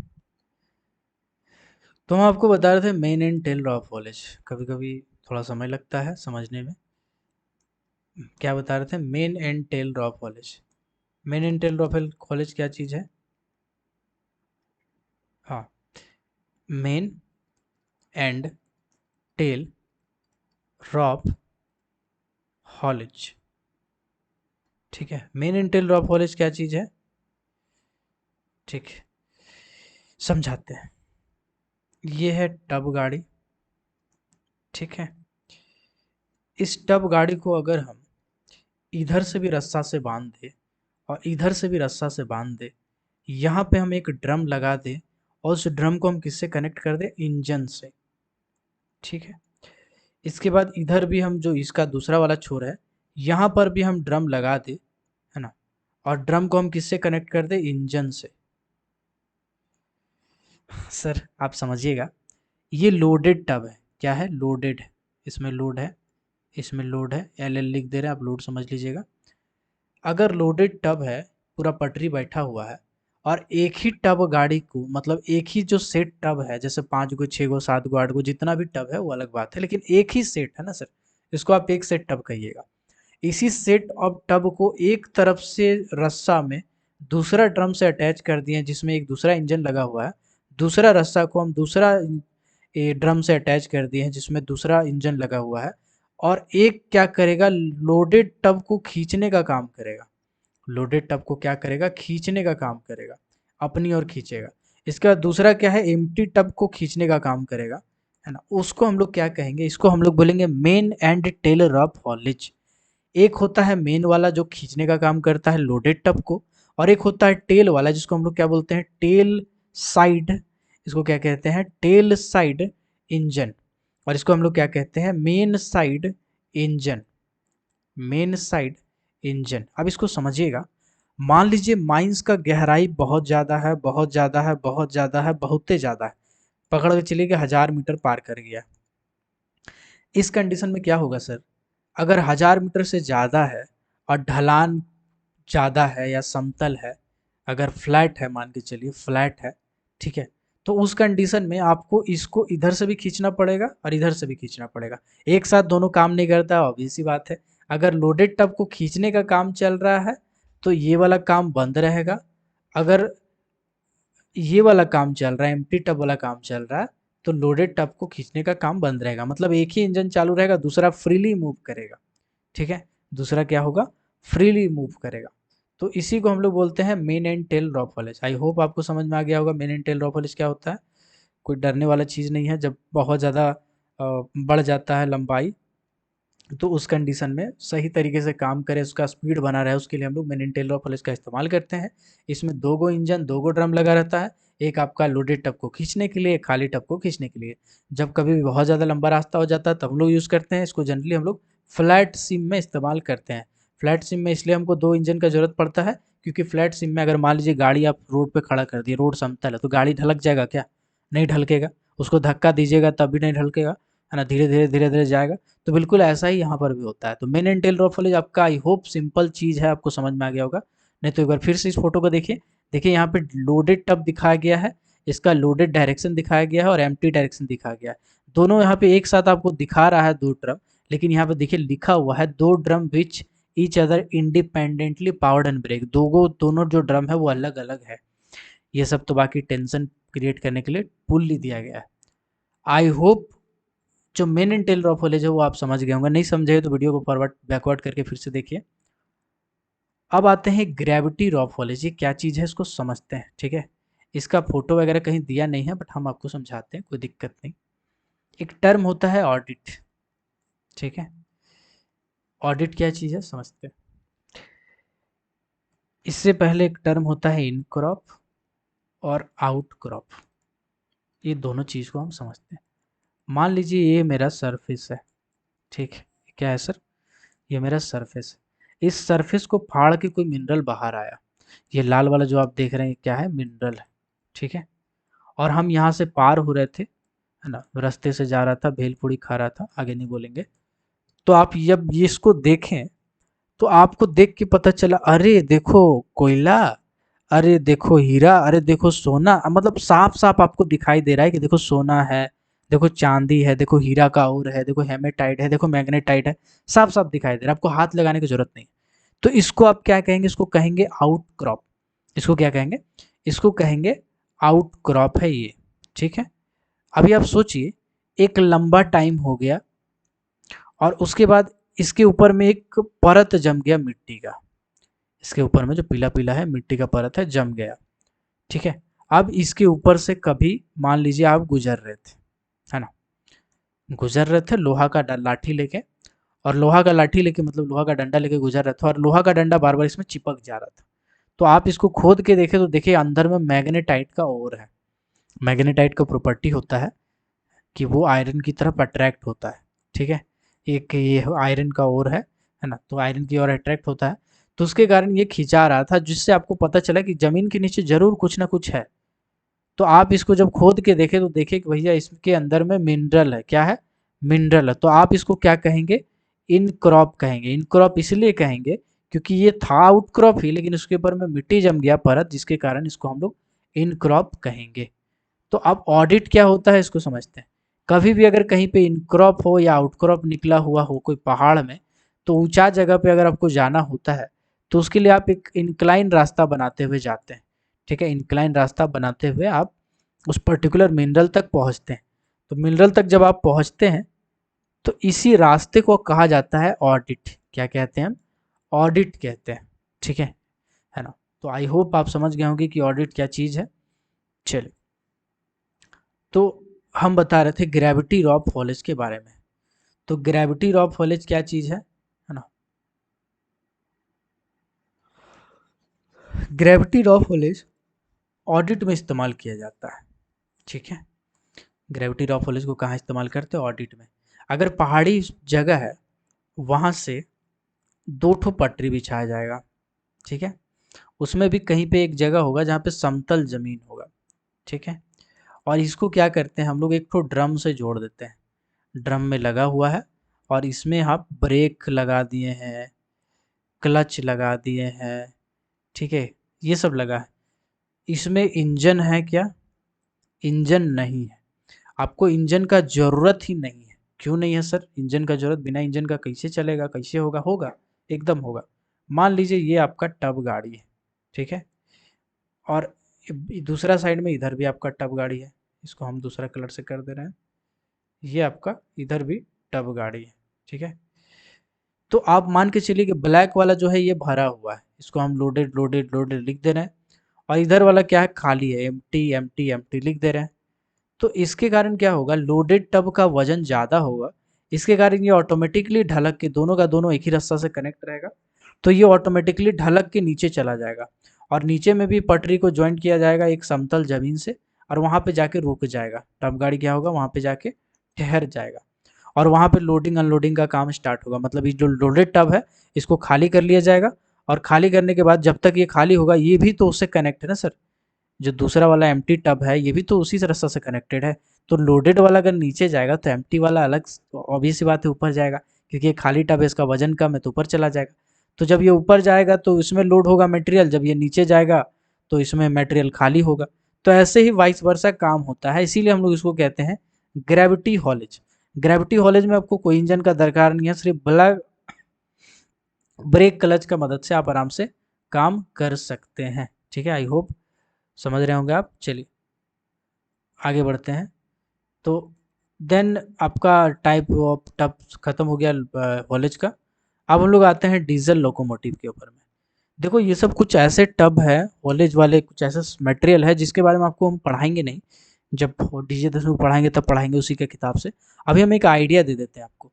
तो हम आपको बता रहे थे main and tail of haulage, कभी कभी थोड़ा समय लगता है समझने में। क्या बता रहे थे, main and tail of haulage. Main and tail of haulage क्या चीज़ है, हाँ, main and tail rope haulage. ठीक है, main and tail rope haulage क्या चीज़ है, ठीक है, समझाते हैं। ये है टब गाड़ी, ठीक है। इस टब गाड़ी को अगर हम इधर से भी रस्सा से बांध दे और इधर से भी रस्सा से बांध दे, यहाँ पे हम एक ड्रम लगा दें और उस ड्रम को हम किससे कनेक्ट कर दें, इंजन से, ठीक है। इसके बाद इधर भी हम जो इसका दूसरा वाला छोर है, यहाँ पर भी हम ड्रम लगा दें, है ना, और ड्रम को हम किससे कनेक्ट कर दें, इंजन से। सर आप समझिएगा, ये लोडेड टब है, क्या है, लोडेड है, इसमें लोड है, इसमें लोड है, एल एल लिख दे रहे हैं, आप लोड समझ लीजिएगा। अगर लोडेड टब है, पूरा पटरी बैठा हुआ है, और एक ही टब गाड़ी को, मतलब एक ही जो सेट टब है, जैसे 5 गो 6 गो 7 गो 8 गो जितना भी टब है वो अलग बात है, लेकिन एक ही सेट है ना सर, इसको आप एक सेट टब कहिएगा। इसी सेट ऑफ टब को एक तरफ से रस्सा में दूसरा ड्रम से अटैच कर दिए, जिसमें एक दूसरा इंजन लगा हुआ है, दूसरा रस्सा को हम दूसरा ड्रम से अटैच कर दिए हैं जिसमें दूसरा इंजन लगा हुआ है, और एक क्या करेगा, लोडेड टब को खींचने का काम करेगा, लोडेड टब को क्या करेगा, खींचने का काम करेगा, अपनी ओर खींचेगा। इसके बाद दूसरा क्या है, एम्प्टी टब को खींचने का काम करेगा, है ना, उसको हम लोग क्या कहेंगे, इसको हम लोग बोलेंगे main and tail rope haulage. एक होता है मेन वाला जो खींचने का काम करता है लोडेड टब को, और एक होता है टेल वाला जिसको हम लोग क्या बोलते हैं, टेल साइड, इसको क्या कहते हैं, टेल साइड इंजन, और इसको हम लोग क्या कहते हैं, main side engine, main side engine. अब इसको समझिएगा, मान लीजिए माइंस का गहराई बहुत ज़्यादा है, बहुत ज़्यादा है, बहुत ज़्यादा है, बहुते ज़्यादा है, पकड़ के चलिए कि 1000 मीटर पार कर गया। इस कंडीशन में क्या होगा सर, अगर 1000 मीटर से ज़्यादा है और ढलान ज़्यादा है या समतल है, अगर फ्लैट है, मान के चलिए फ्लैट है, ठीक है, तो उस कंडीशन में आपको इसको इधर से भी खींचना पड़ेगा और इधर से भी खींचना पड़ेगा, एक साथ दोनों काम नहीं करता, ऑब्वियस सी बात है। अगर लोडेड टब को खींचने का काम चल रहा है तो ये वाला काम बंद रहेगा, अगर ये वाला काम चल रहा है, एम्प्टी टब वाला काम चल रहा है, तो लोडेड टब को खींचने का काम बंद रहेगा, मतलब एक ही इंजन चालू रहेगा, दूसरा फ्रीली मूव करेगा, ठीक है, दूसरा क्या होगा, फ्रीली मूव करेगा। तो इसी को हम लोग बोलते हैं main and tail rope haulage. I hope आपको समझ में आ गया होगा main and tail rope haulage क्या होता है। कोई डरने वाला चीज़ नहीं है, जब बहुत ज़्यादा बढ़ जाता है लंबाई, तो उस कंडीशन में सही तरीके से काम करे, उसका स्पीड बना रहे, उसके लिए हम लोग main and tail rope haulage का इस्तेमाल करते हैं। इसमें 2 गो इंजन 2 गो ड्रम लगा रहता है, एक आपका लोडेड टब को खींचने के लिए, एक खाली टब को खींचने के लिए। जब कभी भी बहुत ज़्यादा लंबा रास्ता हो जाता है तब हम लोग यूज़ करते हैं इसको, जनरली हम लोग फ्लैट सिम में इस्तेमाल करते हैं। फ्लैट सिम में इसलिए हमको 2 इंजन का ज़रूरत पड़ता है, क्योंकि फ्लैट सिम में अगर मान लीजिए गाड़ी आप रोड पे खड़ा कर दिए, रोड समतल है, तो गाड़ी ढलक जाएगा क्या, नहीं ढलकेगा, उसको धक्का दीजिएगा तब भी नहीं ढलकेगा, है ना, धीरे धीरे धीरे धीरे जाएगा। तो बिल्कुल ऐसा ही यहाँ पर भी होता है। तो main and tail rope haulage आपका, आई होप सिंपल चीज़ है, आपको समझ में आ गया होगा। नहीं तो एक बार फिर से इस फोटो को देखिए, देखिए यहाँ पे लोडेड टब दिखाया गया है, इसका लोडेड डायरेक्शन दिखाया गया है और एम्प्टी डायरेक्शन दिखाया गया है। दोनों यहाँ पे एक साथ आपको दिखा रहा है 2 ड्रम, लेकिन यहाँ पे देखिए लिखा हुआ है 2 drum which each other independently powered and brake, दोनों जो ड्रम है वो अलग अलग है। ये सब तो बाकी टेंशन क्रिएट करने के लिए पुल ही दिया गया है। आई होप जो main and tail rope haulage है वो आप समझ गए होंगे, नहीं समझे तो वीडियो को फॉरवर्ड बैकवर्ड करके फिर से देखिए। अब आते हैं ग्रेविटी ड्रॉप हॉलेज, ये क्या चीज़ है इसको समझते हैं, ठीक है। इसका फोटो वगैरह कहीं दिया नहीं है, बट हम आपको समझाते हैं, कोई दिक्कत नहीं। एक टर्म होता है ऑडिट, ठीक है, ऑडिट क्या चीज़ है समझते हैं। इससे पहले एक टर्म होता है इन क्रॉप और आउट क्रॉप, ये दोनों चीज़ को हम समझते हैं। मान लीजिए ये मेरा सरफेस है, ठीक है, क्या है सर, ये मेरा सरफेस है, इस सरफेस को फाड़ के कोई मिनरल बाहर आया, ये लाल वाला जो आप देख रहे हैं क्या है, मिनरल है, ठीक है, और हम यहाँ से पार हो रहे थे, है ना, रास्ते से जा रहा था, भेलपूरी खा रहा था, आगे नहीं बोलेंगे। तो आप जब ये इसको देखें तो आपको देख के पता चला, अरे देखो कोयला, अरे देखो हीरा, अरे देखो सोना, मतलब साफ साफ आपको दिखाई दे रहा है कि देखो सोना है, देखो चांदी है, देखो हीरा का और है, देखो हेमेटाइट है, देखो मैग्नेटाइट है, साफ साफ दिखाई दे रहा है, आपको हाथ लगाने की जरूरत नहीं। तो इसको आप क्या कहेंगे, इसको कहेंगे आउट क्रॉप। इसको क्या कहेंगे, इसको कहेंगे आउट क्रॉप है ये, ठीक है। अभी आप सोचिए, एक लंबा टाइम हो गया और उसके बाद इसके ऊपर में एक परत जम गया मिट्टी का, इसके ऊपर में जो पीला पीला है मिट्टी का परत है जम गया, ठीक है। अब इसके ऊपर से कभी मान लीजिए आप गुजर रहे थे, है ना, गुजर रहे थे लोहा का लाठी लेके, और लोहा का लाठी लेके मतलब लोहा का डंडा लेके गुजर रहे थे, और लोहा का डंडा बार बार इसमें चिपक जा रहा था। तो आप इसको खोद के देखें तो देखिए अंदर में मैग्नेटाइट का ओर है। मैग्नेटाइट का प्रॉपर्टी होता है कि वो आयरन की तरफ अट्रैक्ट होता है, ठीक है। एक ये आयरन का ओर है ना, तो आयरन की ओर अट्रैक्ट होता है, तो उसके कारण ये खिंचा रहा था, जिससे आपको पता चला कि जमीन के नीचे जरूर कुछ ना कुछ है। तो आप इसको जब खोद के देखें तो देखिए कि भैया इसके अंदर में मिनरल है। क्या है? मिनरल है। तो आप इसको क्या कहेंगे? इनक्रॉप कहेंगे। इनक्रॉप इसलिए कहेंगे क्योंकि ये था आउटक्रॉप ही, लेकिन उसके ऊपर में मिट्टी जम गया परत, जिसके कारण इसको हम लोग इनक्रॉप कहेंगे। तो अब ऑडिट क्या होता है इसको समझते हैं। कभी भी अगर कहीं पे इनक्रॉप हो या आउटक्रॉप निकला हुआ हो कोई पहाड़ में, तो ऊंचा जगह पे अगर आपको जाना होता है तो उसके लिए आप एक इंक्लाइन रास्ता बनाते हुए जाते हैं, ठीक है। इंक्लाइन रास्ता बनाते हुए आप उस पर्टिकुलर मिनरल तक पहुंचते हैं। तो मिनरल तक जब आप पहुंचते हैं तो इसी रास्ते को कहा जाता है ऑडिट। क्या कहते हैं हम? ऑडिट कहते हैं, ठीक है ना। तो आई होप आप समझ गए होंगे कि ऑडिट क्या चीज़ है। चलिए, तो हम बता रहे थे ग्रेविटी लॉ ऑफ फॉलेज के बारे में। तो ग्रेविटी लॉ ऑफ फॉलेज क्या चीज़ है ना। ग्रेविटी लॉ ऑफ फॉलेज ऑडिट में इस्तेमाल किया जाता है, ठीक है। ग्रेविटी लॉ ऑफ फॉलेज को कहाँ इस्तेमाल करते हैं? ऑडिट में। अगर पहाड़ी जगह है वहाँ से दो ठो पटरी बिछाया जाएगा, ठीक है। उसमें भी कहीं पे एक जगह होगा जहाँ पे समतल जमीन होगा, ठीक है। और इसको क्या करते हैं हम लोग? एक ठो ड्रम से जोड़ देते हैं। ड्रम में लगा हुआ है और इसमें आप ब्रेक लगा दिए हैं, क्लच लगा दिए हैं, ठीक है। ये सब लगा है। इसमें इंजन है क्या? इंजन नहीं है। आपको इंजन का ज़रूरत ही नहीं है। क्यों नहीं है सर? इंजन का ज़रूरत, बिना इंजन का कैसे चलेगा? कैसे होगा? होगा, एकदम होगा। मान लीजिए ये आपका टब गाड़ी है, ठीक है। और दूसरा साइड में इधर भी आपका टब गाड़ी है। इसको हम दूसरा कलर से कर दे रहे हैं। ये आपका इधर भी टब गाड़ी है, ठीक है। तो आप मान के चलिए कि ब्लैक वाला जो है ये भरा हुआ है, इसको हम लोडेड लोडेड लोडेड लिख दे रहे हैं। और इधर वाला क्या है? खाली है, एम्प्टी एम्प्टी एम्प्टी लिख दे रहे हैं। तो इसके कारण क्या होगा? लोडेड टब का वजन ज़्यादा होगा, इसके कारण ये ऑटोमेटिकली ढलक के, दोनों का दोनों एक ही रास्ता से कनेक्ट रहेगा, तो ये ऑटोमेटिकली ढलक के नीचे चला जाएगा। और नीचे में भी पटरी को ज्वाइंट किया जाएगा एक समतल जमीन से, और वहाँ पे जाके रुक जाएगा। टब गाड़ी क्या होगा? वहाँ पे जाके ठहर जाएगा। और वहाँ पे लोडिंग अनलोडिंग का काम स्टार्ट होगा। मतलब ये जो लोडेड टब है इसको खाली कर लिया जाएगा, और खाली करने के बाद जब तक ये खाली होगा, ये भी तो उससे कनेक्ट है ना सर। जो दूसरा वाला एम्प्टी टब है ये भी तो उसी रास्ता से कनेक्टेड है। तो लोडेड वाला अगर नीचे जाएगा तो एम्प्टी वाला अलग, ऑब्वियस सी बात है, ऊपर जाएगा, क्योंकि ये खाली टब है, इसका वजन कम है तो ऊपर चला जाएगा। तो जब ये ऊपर जाएगा तो इसमें लोड होगा मटेरियल, जब ये नीचे जाएगा तो इसमें मटेरियल खाली होगा। तो ऐसे ही वाइस वर्सा काम होता है, इसीलिए हम लोग इसको कहते हैं ग्रेविटी हॉलेज। ग्रेविटी हॉलेज में आपको कोई इंजन का दरकार नहीं है, सिर्फ ब्रेक क्लच का मदद से आप आराम से काम कर सकते हैं, ठीक है। आई होप समझ रहे होंगे आप। चलिए आगे बढ़ते हैं। तो देन आपका टाइप ऑफ टब खत्म हो गया कॉलेज का। अब हम लोग आते हैं डीजल लोकोमोटिव के ऊपर में। देखो ये सब कुछ ऐसे टब है, कॉलेज वाले कुछ ऐसा मटेरियल है जिसके बारे में आपको हम पढ़ाएंगे नहीं, जब डीजे 10 में पढ़ाएंगे तब पढ़ाएंगे उसी के किताब से। अभी हम एक आइडिया दे देते हैं आपको।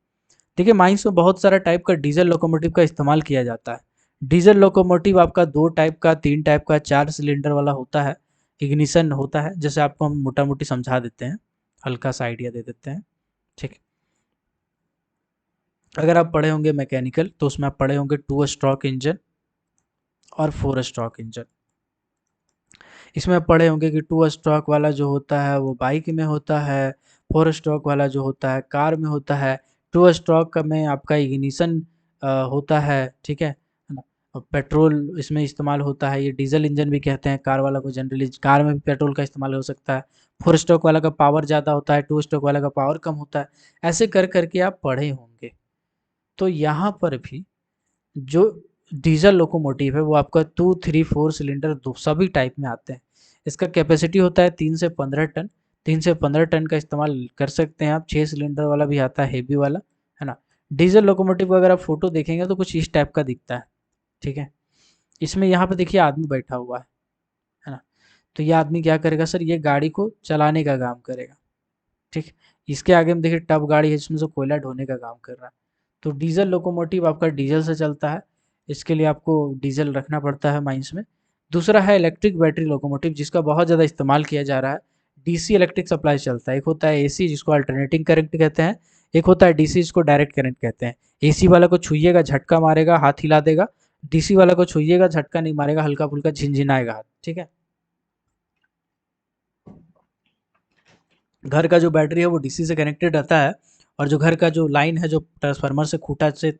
देखिए माइंस में बहुत सारा टाइप का डीजल लोकोमोटिव का इस्तेमाल किया जाता है। डीजल लोकोमोटिव आपका दो टाइप का, तीन टाइप का, चार सिलेंडर वाला होता है। इग्निशन होता है, जैसे आपको हम मोटा मोटी समझा देते हैं, हल्का सा आइडिया दे देते हैं, ठीक है। अगर आप पढ़े होंगे मैकेनिकल तो उसमें आप पढ़े होंगे टू स्ट्रोक इंजन और फोर स्ट्रोक इंजन। इसमें आप पढ़े होंगे कि टू स्ट्रोक वाला जो होता है वो बाइक में होता है, फोर स्ट्रोक वाला जो होता है कार में होता है। टू स्ट्रोक में आपका इग्निशन होता है, ठीक है ना। और पेट्रोल इसमें इस्तेमाल होता है, ये डीजल इंजन भी कहते हैं कार वाला को। जनरली कार में भी पेट्रोल का इस्तेमाल हो सकता है। फोर स्ट्रोक वाला का पावर ज़्यादा होता है, टू स्ट्रोक वाला का पावर कम होता है। ऐसे कर करके आप पढ़े होंगे। तो यहाँ पर भी जो डीजल लोकोमोटिव है वो आपका 2, 3, 4 सिलेंडर दो सभी टाइप में आते हैं। इसका कैपेसिटी होता है 3 से 15 टन। 3 से 15 टन का इस्तेमाल कर सकते हैं आप। 6 सिलेंडर वाला भी आता है, हेवी वाला, है ना। डीजल लोकोमोटिव का अगर आप फोटो देखेंगे तो कुछ इस टाइप का दिखता है, ठीक है। इसमें यहाँ पे देखिए आदमी बैठा हुआ है ना। तो ये आदमी क्या करेगा सर? ये गाड़ी को चलाने का काम करेगा, ठीक। इसके आगे में देखिए टब गाड़ी है जिसमें से कोयला ढोने का काम कर रहा है। तो डीजल लोकोमोटिव आपका डीजल से चलता है, इसके लिए आपको डीजल रखना पड़ता है माइंस में। दूसरा है इलेक्ट्रिक बैटरी लोकोमोटिव, जिसका बहुत ज़्यादा इस्तेमाल किया जा रहा है। डीसी इलेक्ट्रिक सप्लाई चलता है। एक होता है एसी, जिसको अल्टरनेटिंग करंट कहते हैं। एक होता है डीसी, जिसको डायरेक्ट करंट कहते हैं। एसी वाला को छुइएगा झटका मारेगा, हाथ हिला देगा। डीसी वाला को छुइएगा झटका नहीं मारेगा, हल्का फुल्का झिनझिनाएगा हाथ। ठीक है। घर का जो बैटरी है वो डीसी से कनेक्टेड रहता है, और जो घर का जो लाइन है, जो ट्रांसफार्मर से खूटा से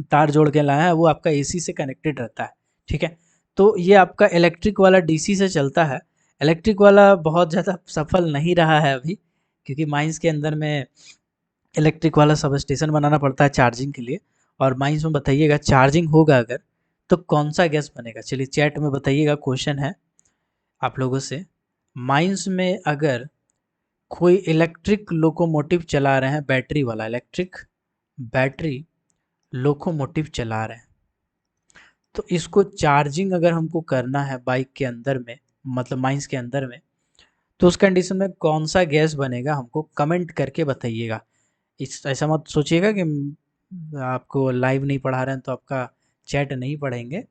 तार जोड़ के लाया है, वो आपका एसी से कनेक्टेड रहता है। ठीक है। तो ये आपका इलेक्ट्रिक वाला डीसी से चलता है। इलेक्ट्रिक वाला बहुत ज़्यादा सफल नहीं रहा है अभी, क्योंकि माइंस के अंदर में इलेक्ट्रिक वाला सब स्टेशन बनाना पड़ता है चार्जिंग के लिए। और माइंस में बताइएगा चार्जिंग होगा अगर, तो कौन सा गैस बनेगा? चलिए चैट में बताइएगा, क्वेश्चन है आप लोगों से। माइंस में अगर कोई इलेक्ट्रिक लोकोमोटिव चला रहे हैं, बैटरी वाला इलेक्ट्रिक बैटरी लोकोमोटिव चला रहे हैं, तो इसको चार्जिंग अगर हमको करना है बाइक के अंदर में, मतलब माइंस के अंदर में, तो उस कंडीशन में कौन सा गैस बनेगा हमको कमेंट करके बताइएगा। इस ऐसा मत सोचिएगा कि आपको लाइव नहीं पढ़ा रहे हैं तो आपका चैट नहीं पढ़ेंगे।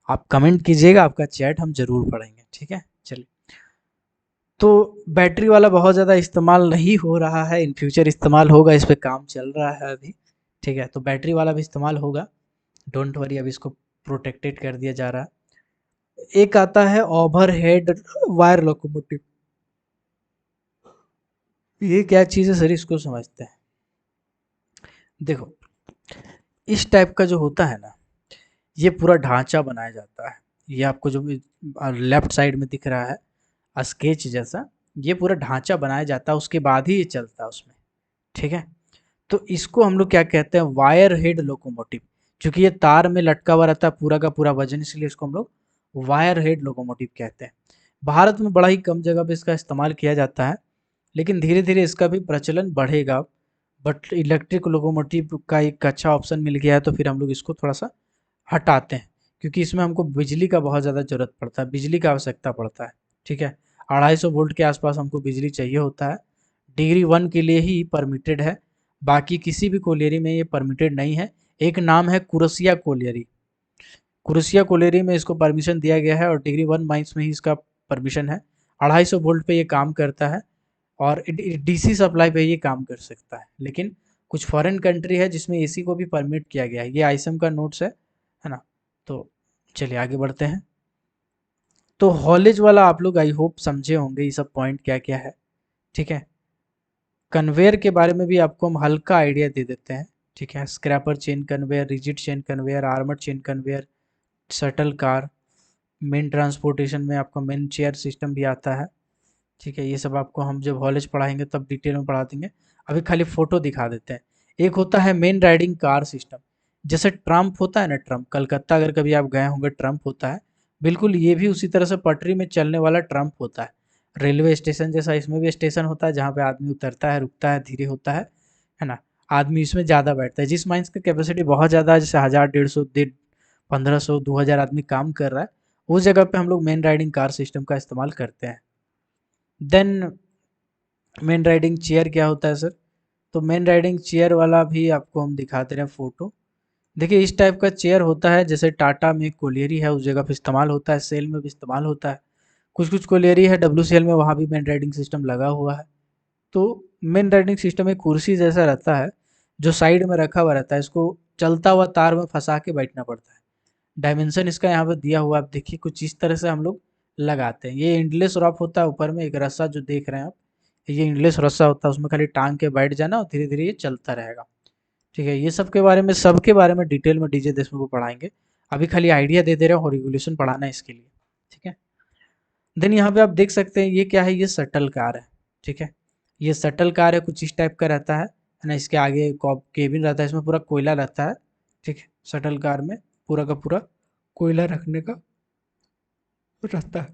आप कमेंट कीजिएगा, आपका चैट हम ज़रूर पढ़ेंगे। ठीक है। चलिए, तो बैटरी वाला बहुत ज़्यादा इस्तेमाल नहीं हो रहा है, इन फ्यूचर इस्तेमाल होगा, इस पे काम चल रहा है अभी। ठीक है। तो बैटरी वाला भी इस्तेमाल होगा, डोंट वरी, अभी इसको प्रोटेक्टेड कर दिया जा रहा है। एक आता है ओवरहेड वायर लोकोमोटिव। ये क्या चीज़ है सर, इसको समझते हैं। देखो, इस टाइप का जो होता है ना, ये पूरा ढांचा बनाया जाता है। ये आपको जो लेफ्ट साइड में दिख रहा है स्केच जैसा, ये पूरा ढांचा बनाया जाता है, उसके बाद ही ये चलता है उसमें। ठीक है। तो इसको हम लोग क्या कहते हैं, वायर हेड लोकोमोटिव। क्योंकि ये तार में लटका हुआ रहता है पूरा का पूरा वजन, इसलिए इसको हम लोग वायर हेड लोकोमोटिव कहते हैं। भारत में बड़ा ही कम जगह पे इसका इस्तेमाल किया जाता है, लेकिन धीरे धीरे इसका भी प्रचलन बढ़ेगा। बट इलेक्ट्रिक लोकोमोटिव का एक अच्छा ऑप्शन मिल गया है, तो फिर हम लोग इसको थोड़ा सा हटाते हैं, क्योंकि इसमें हमको बिजली का बहुत ज़्यादा ज़रूरत पड़ता है, बिजली का आवश्यकता पड़ता है। ठीक है। 250 वोल्ट के आसपास हमको बिजली चाहिए होता है। डिग्री 1 के लिए ही परमिटेड है, बाकी किसी भी कोलियरी में ये परमिटेड नहीं है। एक नाम है कुरसिया कोलियरी। कुरसिया कोलियरी में इसको परमिशन दिया गया है, और डिग्री 1 माइंस में ही इसका परमिशन है। 250 वोल्ट पे ये काम करता है, और डीसी सप्लाई पे ये काम कर सकता है। लेकिन कुछ फॉरेन कंट्री है जिसमें एसी को भी परमिट किया गया है। ये आईएसएम का नोट्स है ना। तो चलिए आगे बढ़ते हैं। तो हॉलेज वाला आप लोग आई होप समझे होंगे ये सब पॉइंट क्या क्या है। ठीक है। कन्वेयर के बारे में भी आपको हम हल्का आइडिया दे देते हैं। ठीक है। Scraper chain conveyor, rigid chain conveyor, armour chain conveyor, shuttle car, main transportation में आपका मेन चेयर सिस्टम भी आता है। ठीक है। ये सब आपको हम जब हॉलेज पढ़ाएंगे तब डिटेल में पढ़ा देंगे, अभी खाली फोटो दिखा देते हैं। एक होता है मेन राइडिंग कार सिस्टम। जैसे ट्रम्प होता है ना, ट्रम्प, कलकत्ता अगर कभी आप गए होंगे, ट्रम्प होता है बिल्कुल, ये भी उसी तरह से पटरी में चलने वाला ट्रम्प होता है। रेलवे स्टेशन जैसा इसमें भी स्टेशन होता है, जहाँ पे आदमी उतरता है, रुकता है, धीरे होता है ना। आदमी इसमें ज़्यादा बैठता है, जिस माइंस का कैपेसिटी बहुत ज़्यादा है, जैसे 1000, 150, 1500, 2000 आदमी काम कर रहा है, उस जगह पे हम लोग मेन राइडिंग कार सिस्टम का इस्तेमाल करते हैं। देन मेन राइडिंग चेयर क्या होता है सर? तो मेन राइडिंग चेयर वाला भी आपको हम दिखाते रहे फोटो। देखिए, इस टाइप का चेयर होता है, जैसे टाटा में कोलियरी है उस जगह पे इस्तेमाल होता है, सेल में भी इस्तेमाल होता है। कुछ कुछ कोलियरी है WCL में, वहाँ भी मेन राइडिंग सिस्टम लगा हुआ है। तो मेन राइडिंग सिस्टम एक कुर्सी जैसा रहता है, जो साइड में रखा हुआ रहता है, इसको चलता हुआ तार में फंसा के बैठना पड़ता है। डायमेंशन इसका यहाँ पर दिया हुआ, आप देखिए कुछ इस तरह से हम लोग लगाते हैं। ये इंडलेस रॉप होता है, ऊपर में एक रस्सा जो देख रहे हैं आप, ये इंडलेस रस्सा होता है, उसमें खाली टांग के बैठ जाना और धीरे धीरे ये चलता रहेगा। ठीक है। ये सब के बारे में, सबके बारे में डिटेल में डीजे देशमुख को पढ़ाएंगे, अभी खाली आइडिया दे दे रहे हैं और रेगुलेशन पढ़ाना है इसके लिए। ठीक है। देन यहाँ पे आप देख सकते हैं ये क्या है, ये शटल कार है। ठीक है। ये शटल कार है, कुछ इस टाइप का रहता है ना। इसके आगे केबिन रहता है, इसमें पूरा कोयला रहता है। ठीक है। शटल कार में पूरा का पूरा कोयला रखने का रहता है।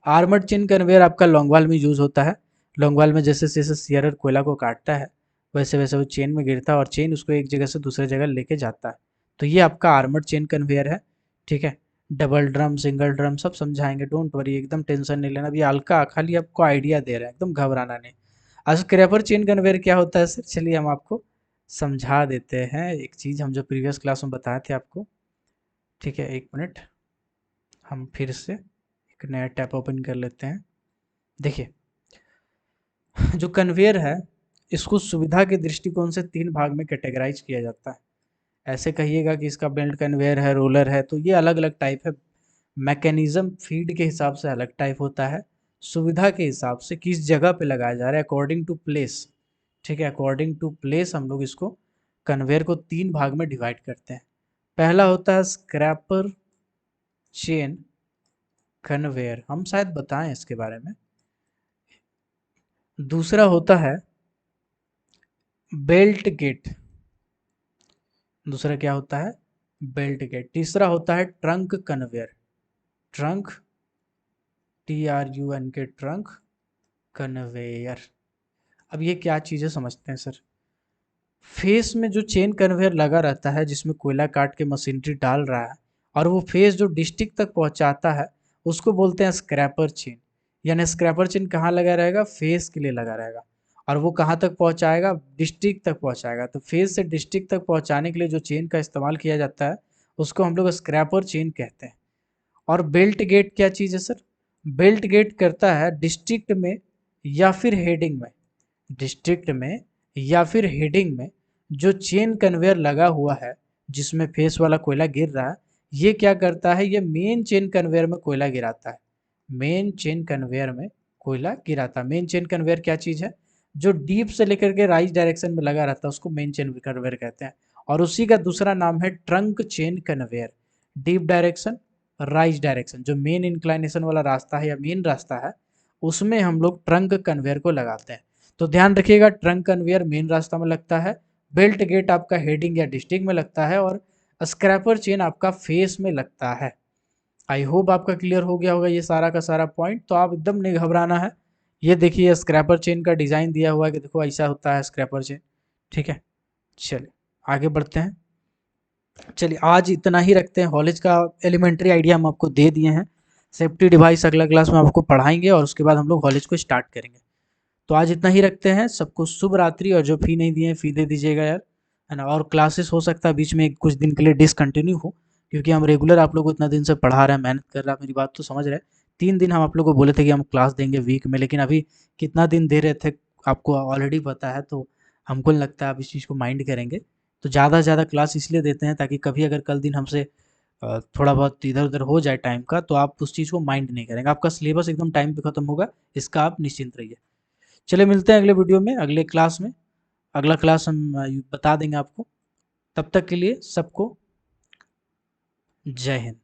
आर्मर्ड चेन कन्वेयर आपका लॉन्गवाल में यूज होता है। लॉन्गवाल में जैसे जैसे शेयरर कोयला को काटता है, वैसे वैसे वो चेन में गिरता है, और चेन उसको एक जगह से दूसरे जगह लेके जाता है। तो ये आपका आर्मर्ड चेन कन्वेयर है। ठीक है। डबल ड्रम, सिंगल ड्रम सब समझाएंगे, डोंट वरी, एकदम टेंशन नहीं लेना। अभी हल्का खाली आपको आइडिया दे रहे हैं, एकदम घबराना नहीं। आज स्क्रैपर चेन कन्वेयर क्या होता है सर, चलिए हम आपको समझा देते हैं। एक चीज़ हम जो प्रीवियस क्लास में बताए थे आपको। ठीक है, एक मिनट। हम फिर से एक नया टैब ओपन कर लेते हैं। देखिए, जो कन्वेयर है इसको सुविधा के दृष्टिकोण से 3 भाग में कैटेगराइज किया जाता है। ऐसे कहिएगा कि इसका बेल्ट कन्वेयर है, रोलर है, तो ये अलग-अलग टाइप है। मैकेनिज्म फीड के हिसाब से अलग टाइप होता है, सुविधा के हिसाब से किस जगह पे लगाया जा रहा है, अकॉर्डिंग टू प्लेस। ठीक है, अकॉर्डिंग टू प्लेस हम लोग इसको कन्वेयर को 3 भाग में डिवाइड करते हैं। पहला होता है स्क्रैपर चेन कन्वेयर, हम शायद बताएं इसके बारे में। दूसरा होता है बेल्ट गेट, दूसरा क्या होता है, बेल्ट गेट। तीसरा होता है trunk conveyor, trunk TRUNK, trunk conveyor. अब ये क्या चीज़ें समझते हैं सर। फेस में जो चेन कन्वेयर लगा रहता है जिसमें कोयला काट के मशीनरी डाल रहा है और वो फेस जो डिस्ट्रिक्ट तक पहुंचाता है उसको बोलते हैं स्क्रैपर चेन। यानी स्क्रैपर चेन कहाँ लगा रहेगा, फेस के लिए लगा रहेगा, और वो कहाँ तक पहुंचाएगा, डिस्ट्रिक्ट तक पहुंचाएगा। तो फेस से डिस्ट्रिक्ट तक पहुंचाने के लिए जो चेन का इस्तेमाल किया जाता है उसको हम लोग स्क्रैपर चेन कहते हैं। और बेल्ट गेट क्या चीज़ है सर, बेल्ट गेट करता है डिस्ट्रिक्ट में या फिर हेडिंग में, डिस्ट्रिक्ट में या फिर हेडिंग में जो चेन कन्वेयर लगा हुआ है जिसमें फेस वाला कोयला गिर रहा है, ये क्या करता है, ये मेन चेन कन्वेयर में कोयला गिराता है। मेन चेन कन्वेयर में कोयला गिराता है। मेन चेन कन्वेयर क्या चीज़ है, जो डीप से लेकर के राइट डायरेक्शन में लगा रहता है उसको मेन चेन कन्वेयर कहते हैं। और उसी का दूसरा नाम है trunk chain conveyor. Deep direction, right direction, जो मेन इंक्लाइनेशन वाला रास्ता है या मेन रास्ता है उसमें हम लोग ट्रंक कन्वेयर को लगाते हैं। तो ध्यान रखिएगा, ट्रंक कन्वेयर मेन रास्ता में लगता है, बेल्ट गेट आपका हेडिंग या डिस्ट्रिक्ट में लगता है, और स्क्रैपर चेन आपका फेस में लगता है। आई होप आपका क्लियर हो गया होगा ये सारा का सारा पॉइंट। तो आप एकदम नहीं घबराना है। ये देखिए स्क्रैपर चेन का डिज़ाइन दिया हुआ है कि देखो ऐसा होता है स्क्रैपर चेन। ठीक है, चलिए आगे बढ़ते हैं। चलिए आज इतना ही रखते हैं। हॉलेज का एलिमेंट्री आइडिया हम आपको दे दिए हैं। सेफ्टी डिवाइस अगला क्लास में आपको पढ़ाएंगे और उसके बाद हम लोग हॉलेज को स्टार्ट करेंगे। तो आज इतना ही रखते हैं। सबको शुभ रात्रि, और जो फी नहीं दिए फी दे दीजिएगा यार, है ना। और क्लासेस हो सकता है बीच में कुछ दिन के लिए डिसकंटिन्यू हो, क्योंकि हम रेगुलर आप लोग को इतना दिन से पढ़ा रहे हैं, मेहनत कर रहे हैं, मेरी बात तो समझ रहे हैं। 3 दिन हम आप लोग को बोले थे कि हम क्लास देंगे वीक में, लेकिन अभी कितना दिन दे रहे थे आपको ऑलरेडी पता है। तो हमको नहीं लगता आप इस चीज़ को माइंड करेंगे। तो ज़्यादा से ज़्यादा क्लास इसलिए देते हैं ताकि कभी अगर कल दिन हमसे थोड़ा बहुत इधर उधर हो जाए टाइम का, तो आप उस चीज़ को माइंड नहीं करेंगे। आपका सिलेबस एकदम टाइम पे ख़त्म होगा, इसका आप निश्चिंत रहिए। चलिए मिलते हैं अगले वीडियो में, अगले क्लास में। अगला क्लास हम बता देंगे आपको। तब तक के लिए सबको जय हिंद।